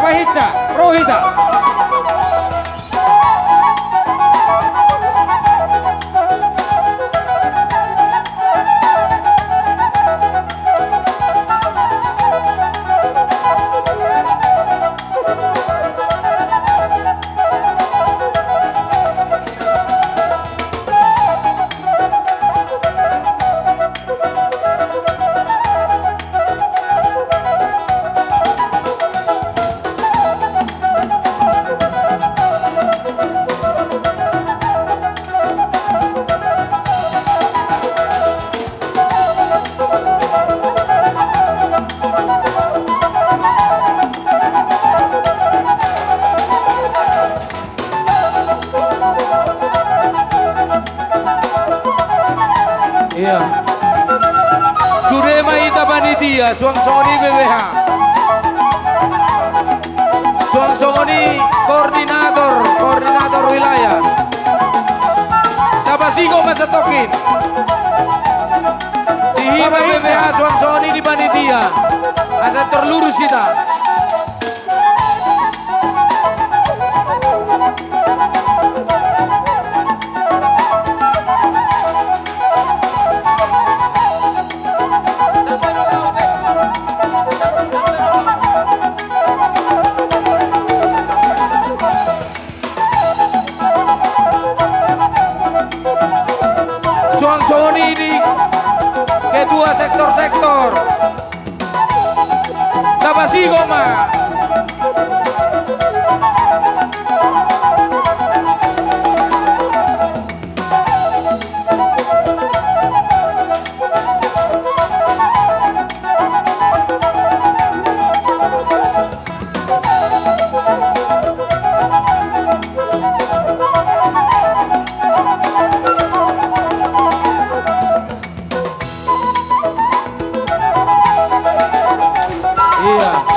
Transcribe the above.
Pahitja, Rohita. Iya. Surema Ita Panitia, Suang Songoni BBH. Suang Songoni koordinator wilayah. Tabasigo Masatokin. Dihima BBH Suang Songoni di Panitia. Asal terlurus kita. Suang Songoni di kedua sektor-sektor. Tabasigo ma. Iya.